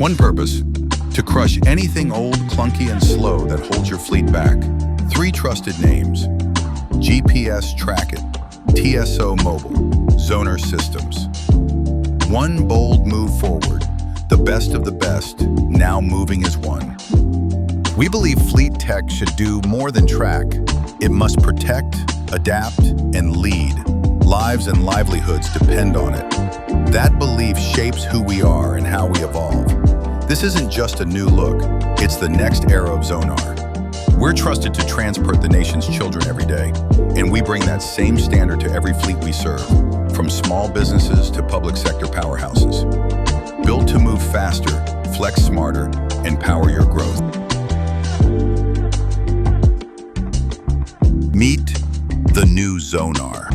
One purpose, to crush anything old, clunky, and slow that holds your fleet back. 3 trusted names: GPS Track It, TSO Mobile, Zonar Systems. One bold move forward, the best of the best, now moving as one. We believe fleet tech should do more than track. It must protect, adapt, and lead. Lives and livelihoods depend on it. That belief shapes who we are and how we evolve. This isn't just a new look, it's the next era of Zonar. We're trusted to transport the nation's children every day, and we bring that same standard to every fleet we serve, from small businesses to public sector powerhouses. Built to move faster, flex smarter, and power your growth. Meet the new Zonar.